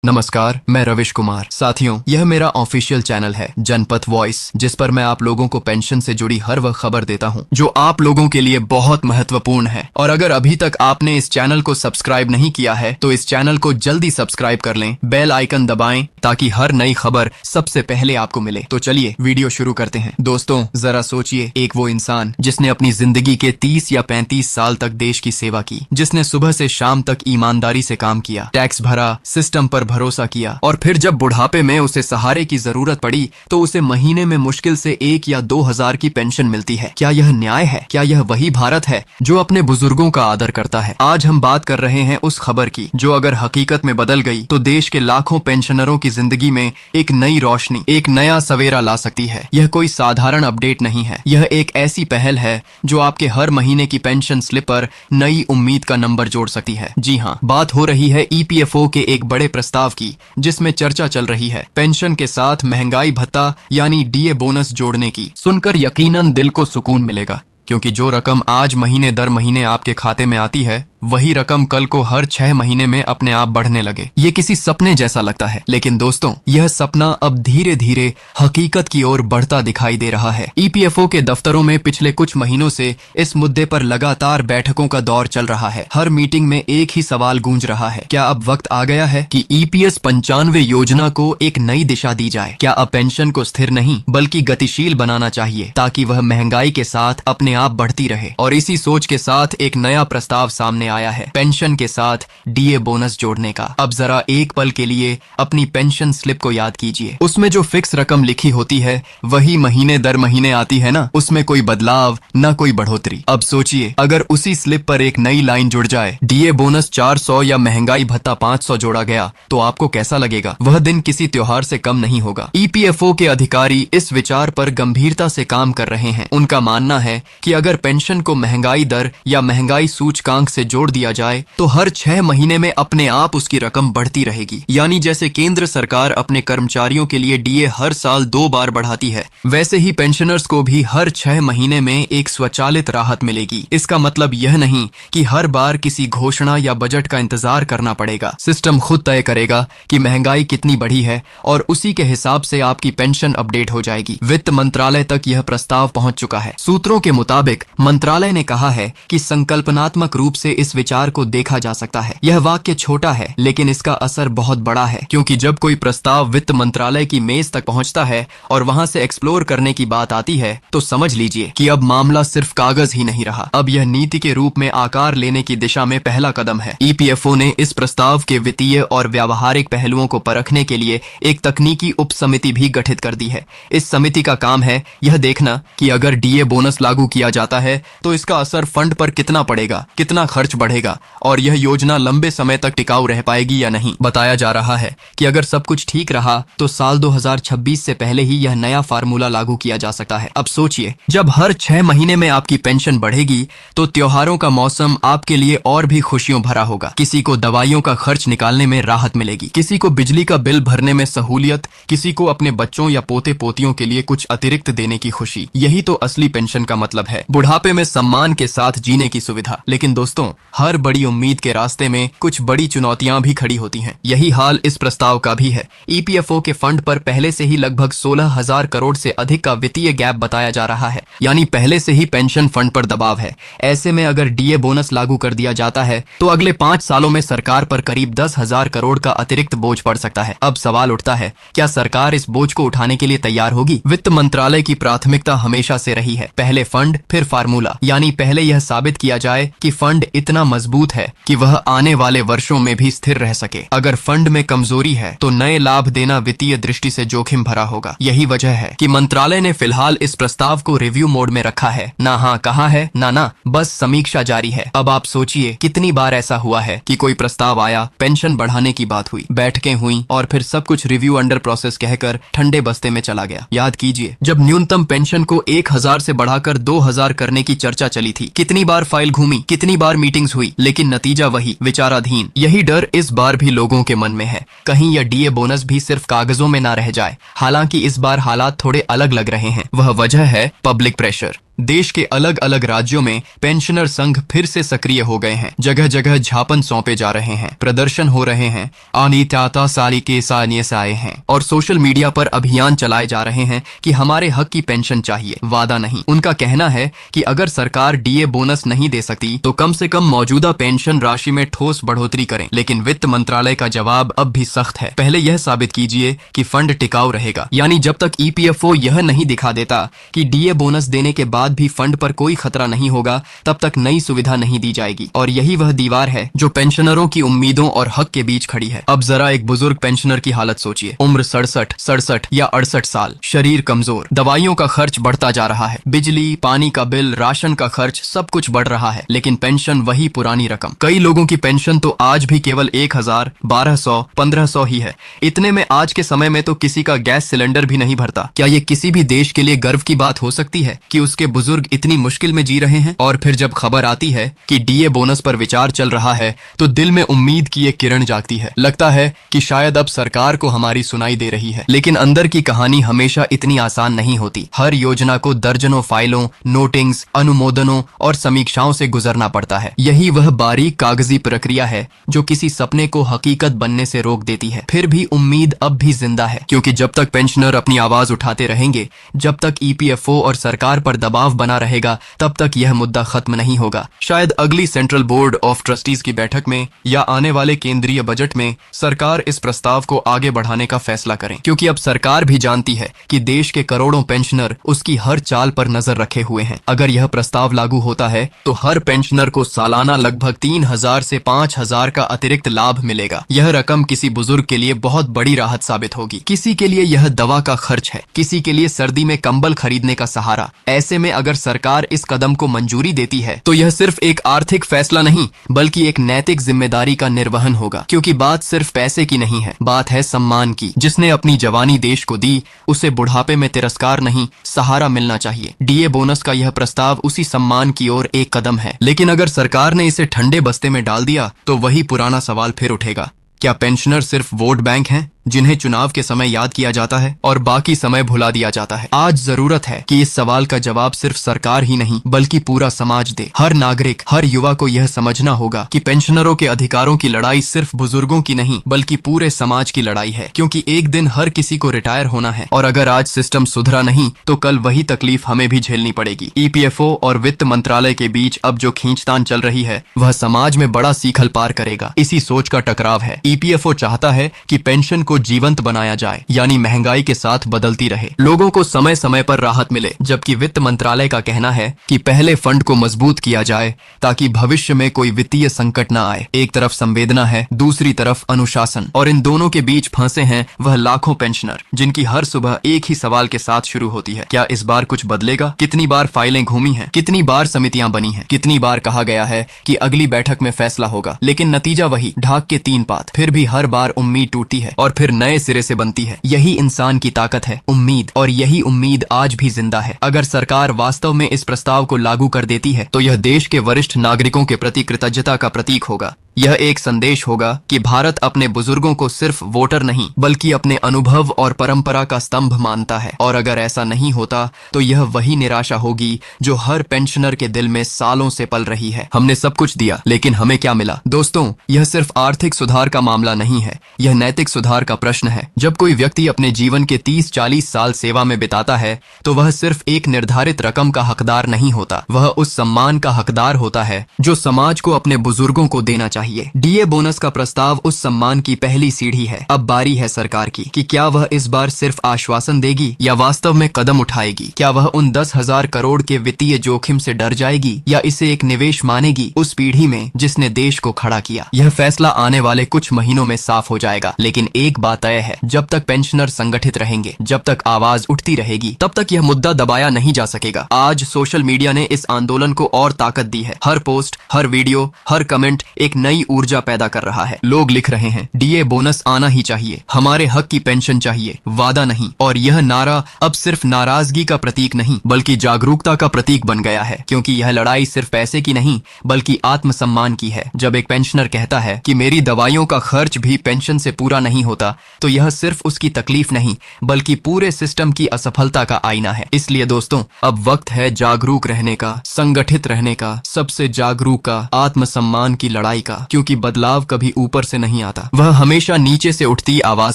नमस्कार, मैं रविश कुमार। साथियों, यह मेरा ऑफिशियल चैनल है जनपथ वॉइस, जिस पर मैं आप लोगों को पेंशन से जुड़ी हर वह खबर देता हूं जो आप लोगों के लिए बहुत महत्वपूर्ण है। और अगर अभी तक आपने इस चैनल को सब्सक्राइब नहीं किया है तो इस चैनल को जल्दी सब्सक्राइब कर लें, बेल आइकन दबाएं ताकि हर नई खबर सबसे पहले आपको मिले। तो चलिए वीडियो शुरू करते हैं। दोस्तों, जरा सोचिए, एक वो इंसान जिसने अपनी जिंदगी के 30 या 35 साल तक देश की सेवा की, जिसने सुबह से शाम तक ईमानदारी से काम किया, टैक्स भरा, सिस्टम पर भरोसा किया, और फिर जब बुढ़ापे में उसे सहारे की जरूरत पड़ी तो उसे महीने में मुश्किल से 1 या 2 हजार की पेंशन मिलती है। क्या यह न्याय है? क्या यह वही भारत है जो अपने बुजुर्गों का आदर करता है? आज हम बात कर रहे हैं उस खबर की जो अगर हकीकत में बदल गई तो देश के लाखों पेंशनरों की जिंदगी में एक नई रोशनी, एक नया सवेरा ला सकती है। यह कोई साधारण अपडेट नहीं है, यह एक ऐसी पहल है जो आपके हर महीने की पेंशन स्लिप पर नई उम्मीद का नंबर जोड़ सकती है। जी हाँ, बात हो रही है ईपीएफओ के एक बड़े प्रस्ताव की, जिसमें चर्चा चल रही है पेंशन के साथ महंगाई भत्ता यानी डीए बोनस जोड़ने की। सुनकर यकीनन दिल को सुकून मिलेगा, क्योंकि जो रकम आज महीने दर महीने आपके खाते में आती है वही रकम कल को हर 6 महीने में अपने आप बढ़ने लगे। ये किसी सपने जैसा लगता है, लेकिन दोस्तों, यह सपना अब धीरे धीरे हकीकत की ओर बढ़ता दिखाई दे रहा है। ईपीएफओ के दफ्तरों में पिछले कुछ महीनों से इस मुद्दे पर लगातार बैठकों का दौर चल रहा है। हर मीटिंग में एक ही सवाल गूंज रहा है, क्या अब वक्त आ गया है कि ईपीएस 95 योजना को एक नई दिशा दी जाए? क्या अब पेंशन को स्थिर नहीं बल्कि गतिशील बनाना चाहिए, ताकि वह महंगाई के साथ अपने आप बढ़ती रहे? और इसी सोच के साथ एक नया प्रस्ताव सामने आया है, पेंशन के साथ डीए बोनस जोड़ने का। अब जरा एक पल के लिए अपनी पेंशन स्लिप को याद कीजिए। उसमें जो फिक्स रकम लिखी होती है वही महीने दर महीने आती है ना, उसमें कोई बदलाव ना कोई बढ़ोतरी। अब सोचिए, अगर उसी स्लिप पर एक नई लाइन जुड़ जाए, डीए बोनस 400 या महंगाई भत्ता 500 जोड़ा गया, तो आपको कैसा लगेगा? वह दिन किसी त्योहार से कम नहीं होगा। ईपीएफओ के अधिकारी इस विचार पर गंभीरता से काम कर रहे हैं। उनका मानना है कि अगर पेंशन को महंगाई दर या महंगाई सूचकांक से जोड़ दिया जाए तो हर 6 महीने में अपने आप उसकी रकम बढ़ती रहेगी। यानी जैसे केंद्र सरकार अपने कर्मचारियों के लिए डीए हर साल 2 बार बढ़ाती है, वैसे ही पेंशनर्स को भी हर 6 महीने में एक स्वचालित राहत मिलेगी। इसका मतलब यह नहीं कि हर बार किसी घोषणा या बजट का इंतजार करना पड़ेगा। सिस्टम खुद तय करेगा कि महंगाई कितनी बढ़ी है और उसी के हिसाब से आपकी पेंशन अपडेट हो जाएगी। वित्त मंत्रालय तक यह प्रस्ताव पहुंच चुका है। सूत्रों के मुताबिक मंत्रालय ने कहा है कि संकल्पनात्मक रूप से इस विचार को देखा जा सकता है। यह वाक्य छोटा है, लेकिन इसका असर बहुत बड़ा है, क्योंकि जब कोई प्रस्ताव वित्त मंत्रालय की मेज तक पहुंचता है और वहां से एक्सप्लोर करने की बात आती है तो समझ लीजिए कि अब मामला सिर्फ कागज ही नहीं रहा, अब यह नीति के रूप में आकार लेने की दिशा में पहला कदम है। ईपीएफओ ने इस प्रस्ताव के वित्तीय और व्यावहारिक पहलुओं को परखने के लिए एक तकनीकी उप समिति भी गठित कर दी है। इस समिति का काम है यह देखना कि अगर डीए बोनस लागू किया जाता है तो इसका असर फंड पर कितना पड़ेगा, कितना खर्च बढ़ेगा और यह योजना लंबे समय तक टिकाऊ रह पाएगी या नहीं। बताया जा रहा है कि अगर सब कुछ ठीक रहा तो साल 2026 से पहले ही यह नया फार्मूला लागू किया जा सकता है। अब सोचिए, जब हर 6 महीने में आपकी पेंशन बढ़ेगी तो त्योहारों का मौसम आपके लिए और भी खुशियों भरा होगा। किसी को दवाइयों का खर्च निकालने में राहत मिलेगी, किसी को बिजली का बिल भरने में सहूलियत, किसी को अपने बच्चों या पोते पोतियों के लिए कुछ अतिरिक्त देने की खुशी। यही तो असली पेंशन का मतलब है, बुढ़ापे में सम्मान के साथ जीने की सुविधा। लेकिन दोस्तों, हर बड़ी उम्मीद के रास्ते में कुछ बड़ी चुनौतियां भी खड़ी होती हैं। यही हाल इस प्रस्ताव का भी है। ईपीएफओ के फंड पर पहले से ही लगभग 16,000 करोड़ से अधिक का वित्तीय गैप बताया जा रहा है, यानी पहले से ही पेंशन फंड पर दबाव है। ऐसे में अगर डीए बोनस लागू कर दिया जाता है तो अगले 5 सालों में सरकार पर करीब 10,000 करोड़ का अतिरिक्त बोझ पड़ सकता है। अब सवाल उठता है, क्या सरकार इस बोझ को उठाने के लिए तैयार होगी? वित्त मंत्रालय की प्राथमिकता हमेशा से रही है, पहले फंड फिर फार्मूला। यानी पहले यह साबित किया जाए कि फंड इतना मजबूत है कि वह आने वाले वर्षों में भी स्थिर रह सके। अगर फंड में कमजोरी है तो नए लाभ देना वित्तीय दृष्टि से जोखिम भरा होगा। यही वजह है कि मंत्रालय ने फिलहाल इस प्रस्ताव को रिव्यू मोड में रखा है। ना हाँ कहा है, ना बस समीक्षा जारी है। अब आप सोचिए, कितनी बार ऐसा हुआ है कि कोई प्रस्ताव आया, पेंशन बढ़ाने की बात हुई, बैठकें हुई और फिर सब कुछ रिव्यू अंडर प्रोसेस कहकर ठंडे बस्ते में चला गया। याद कीजिए, जब न्यूनतम पेंशन को 1,000 से बढ़ाकर 2,000 करने की चर्चा चली थी, कितनी बार फाइल घूमी, कितनी बार मीटिंग्स हुई, लेकिन नतीजा वही, विचाराधीन। यही डर इस बार भी लोगों के मन में है, कहीं यह डीए बोनस भी सिर्फ कागजों में ना रह जाए। हालांकि इस बार हालात थोड़े अलग लग रहे हैं। वह वजह है पब्लिक प्रेशर। देश के अलग अलग राज्यों में पेंशनर संघ फिर से सक्रिय हो गए हैं। जगह जगह ज्ञापन सौंपे जा रहे हैं, प्रदर्शन हो रहे हैं, अनित्याता सारी के सानिये से आए हैं और सोशल मीडिया पर अभियान चलाए जा रहे हैं कि हमारे हक की पेंशन चाहिए, वादा नहीं। उनका कहना है कि अगर सरकार डीए बोनस नहीं दे सकती तो कम से कम मौजूदा पेंशन राशि में ठोस बढ़ोतरी करें। लेकिन वित्त मंत्रालय का जवाब अब भी सख्त है। पहले यह साबित कीजिए कि फंड टिकाऊ रहेगा, यानी जब तक ईपीएफओ यह नहीं दिखा देता कि डीए बोनस देने के बाद भी फंड पर कोई खतरा नहीं होगा, तब तक नई सुविधा नहीं दी जाएगी। और यही वह दीवार है जो पेंशनरों की उम्मीदों और हक के बीच खड़ी है। अब जरा एक बुजुर्ग पेंशनर की हालत सोचिए। उम्र 67 या 68 साल, शरीर कमजोर, दवाइयों का खर्च बढ़ता जा रहा है, बिजली पानी का बिल, राशन का खर्च, सब कुछ बढ़ रहा है, लेकिन पेंशन वही पुरानी रकम। कई लोगों की पेंशन तो आज भी केवल 1000, 1200, 1500 ही है। इतने में आज के समय में तो किसी का गैस सिलेंडर भी नहीं भरता। क्या ये किसी भी देश के लिए गर्व की बात हो सकती है कि उसके बुजुर्ग इतनी मुश्किल में जी रहे हैं? और फिर जब खबर आती है कि डीए बोनस पर विचार चल रहा है तो दिल में उम्मीद की एक किरण जागती है। लगता है कि शायद अब सरकार को हमारी सुनाई दे रही है। लेकिन अंदर की कहानी हमेशा इतनी आसान नहीं होती। हर योजना को दर्जनों फाइलों, नोटिंग्स, अनुमोदनों और समीक्षाओं से गुजरना पड़ता है। यही वह बारीक कागजी प्रक्रिया है जो किसी सपने को हकीकत बनने से रोक देती है। फिर भी उम्मीद अब भी जिंदा है, क्योंकि जब तक पेंशनर अपनी आवाज उठाते रहेंगे, जब तक ईपीएफओ और सरकार पर दबाव बना रहेगा, तब तक यह मुद्दा खत्म नहीं होगा। शायद अगली सेंट्रल बोर्ड ऑफ ट्रस्टीज की बैठक में या आने वाले केंद्रीय बजट में सरकार इस प्रस्ताव को आगे बढ़ाने का फैसला करें, क्योंकि अब सरकार भी जानती है कि देश के करोड़ों पेंशनर उसकी हर चाल पर नजर रखे हुए हैं। अगर यह प्रस्ताव लागू होता है तो हर पेंशनर को सालाना लगभग 3000 से 5000 का अतिरिक्त लाभ मिलेगा। यह रकम किसी बुजुर्ग के लिए बहुत बड़ी राहत साबित होगी। किसी के लिए यह दवा का खर्च है, किसी के लिए सर्दी में कंबल खरीदने का सहारा। ऐसे में अगर सरकार इस कदम को मंजूरी देती है तो यह सिर्फ एक आर्थिक फैसला नहीं बल्कि एक नैतिक जिम्मेदारी का निर्वहन होगा। क्योंकि बात सिर्फ पैसे की नहीं है, बात है सम्मान की। जिसने अपनी जवानी देश को दी, उसे बुढ़ापे में तिरस्कार नहीं, सहारा मिलना चाहिए। डीए बोनस का यह प्रस्ताव उसी सम्मान की ओर एक कदम है। लेकिन अगर सरकार ने इसे ठंडे बस्ते में डाल दिया तो वही पुराना सवाल फिर उठेगा। क्या पेंशनर सिर्फ वोट बैंक हैं जिन्हें चुनाव के समय याद किया जाता है और बाकी समय भुला दिया जाता है? आज जरूरत है कि इस सवाल का जवाब सिर्फ सरकार ही नहीं बल्कि पूरा समाज दे। हर नागरिक, हर युवा को यह समझना होगा कि पेंशनरों के अधिकारों की लड़ाई सिर्फ बुजुर्गों की नहीं बल्कि पूरे समाज की लड़ाई है। क्योंकि एक दिन हर किसी को रिटायर होना है और अगर आज सिस्टम सुधरा नहीं तो कल वही तकलीफ हमें भी झेलनी पड़ेगी। ईपीएफओ और वित्त मंत्रालय के बीच अब जो खींचतान चल रही है वह समाज में बड़ा सीखल पार करेगा। इसी सोच का टकराव है। ईपीएफओ चाहता है कि पेंशन को जीवंत बनाया जाए, यानी महंगाई के साथ बदलती रहे, लोगों को समय समय पर राहत मिले, जबकि वित्त मंत्रालय का कहना है कि पहले फंड को मजबूत किया जाए ताकि भविष्य में कोई वित्तीय संकट न आए। एक तरफ संवेदना है, दूसरी तरफ अनुशासन, और इन दोनों के बीच फंसे हैं वह लाखों पेंशनर जिनकी हर सुबह एक ही सवाल के साथ शुरू होती है, क्या इस बार कुछ बदलेगा? कितनी बार फाइलें घूमी हैं, कितनी बार समितियां बनी हैं, कितनी बार कहा गया है कि अगली बैठक में फैसला होगा, लेकिन नतीजा वही, ढाक के 3 पात। फिर भी हर बार उम्मीद टूटती है और फिर नए सिरे से बनती है। यही इंसान की ताकत है, उम्मीद, और यही उम्मीद आज भी जिंदा है। अगर सरकार वास्तव में इस प्रस्ताव को लागू कर देती है तो यह देश के वरिष्ठ नागरिकों के प्रति कृतज्ञता का प्रतीक होगा। यह एक संदेश होगा कि भारत अपने बुजुर्गों को सिर्फ वोटर नहीं बल्कि अपने अनुभव और परंपरा का स्तंभ मानता है। और अगर ऐसा नहीं होता तो यह वही निराशा होगी जो हर पेंशनर के दिल में सालों से पल रही है। हमने सब कुछ दिया लेकिन हमें क्या मिला? दोस्तों, यह सिर्फ आर्थिक सुधार का मामला नहीं है, यह नैतिक सुधार का प्रश्न है। जब कोई व्यक्ति अपने जीवन के 30-40 साल सेवा में बिताता है तो वह सिर्फ एक निर्धारित रकम का हकदार नहीं होता, वह उस सम्मान का हकदार होता है जो समाज को अपने बुजुर्गों को देना चाहिए। डीए बोनस का प्रस्ताव उस सम्मान की पहली सीढ़ी है। अब बारी है सरकार की कि क्या वह इस बार सिर्फ आश्वासन देगी या वास्तव में कदम उठाएगी। क्या वह उन 10,000 करोड़ के वित्तीय जोखिम से डर जाएगी या इसे एक निवेश मानेगी उस पीढ़ी में जिसने देश को खड़ा किया। यह फैसला आने वाले कुछ महीनों में साफ हो जाएगा। लेकिन एक बात तय है, जब तक पेंशनर संगठित रहेंगे, जब तक आवाज उठती रहेगी, तब तक यह मुद्दा दबाया नहीं जा सकेगा। आज सोशल मीडिया ने इस आंदोलन को और ताकत दी है। हर पोस्ट, हर वीडियो, हर कमेंट एक नई नई ऊर्जा पैदा कर रहा है। लोग लिख रहे हैं डीए बोनस आना ही चाहिए, हमारे हक की पेंशन चाहिए, वादा नहीं। और यह नारा अब सिर्फ नाराजगी का प्रतीक नहीं बल्कि जागरूकता का प्रतीक बन गया है, क्योंकि यह लड़ाई सिर्फ पैसे की नहीं बल्कि आत्मसम्मान की है। जब एक पेंशनर कहता है कि मेरी दवाइयों का खर्च भी पेंशन से पूरा नहीं होता, तो यह सिर्फ उसकी तकलीफ नहीं बल्कि पूरे सिस्टम की असफलता का आईना है। इसलिए दोस्तों, अब वक्त है जागरूक रहने का, संगठित रहने का, सबसे जागरूक का, आत्मसम्मान की लड़ाई का, क्योंकि बदलाव कभी ऊपर से नहीं आता, वह हमेशा नीचे से उठती आवाज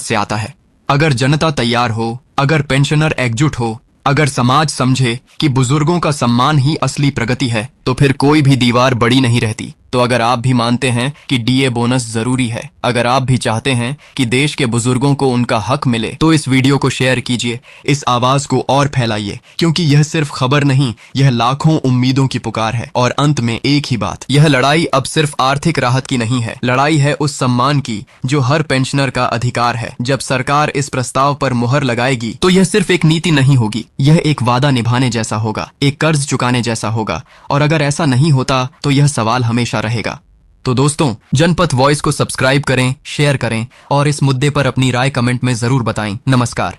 से आता है। अगर जनता तैयार हो, अगर पेंशनर एकजुट हो, अगर समाज समझे कि बुजुर्गों का सम्मान ही असली प्रगति है, तो फिर कोई भी दीवार बड़ी नहीं रहती। तो अगर आप भी मानते हैं कि डीए बोनस जरूरी है, अगर आप भी चाहते हैं कि देश के बुजुर्गों को उनका हक मिले, तो इस वीडियो को शेयर कीजिए, इस आवाज को और फैलाइए, क्योंकि यह सिर्फ खबर नहीं, यह लाखों उम्मीदों की पुकार है। और अंत में एक ही बात, यह लड़ाई अब सिर्फ आर्थिक राहत की नहीं है, लड़ाई है उस सम्मान की जो हर पेंशनर का अधिकार है। जब सरकार इस प्रस्ताव पर मुहर लगाएगी, तो यह सिर्फ एक नीति नहीं होगी, यह एक वादा निभाने जैसा होगा, एक कर्ज चुकाने जैसा होगा। और अगर ऐसा नहीं होता, तो यह सवाल हमेशा रहेगा। तो दोस्तों, जनपथ वॉइस को सब्सक्राइब करें, शेयर करें और इस मुद्दे पर अपनी राय कमेंट में जरूर बताएं। नमस्कार।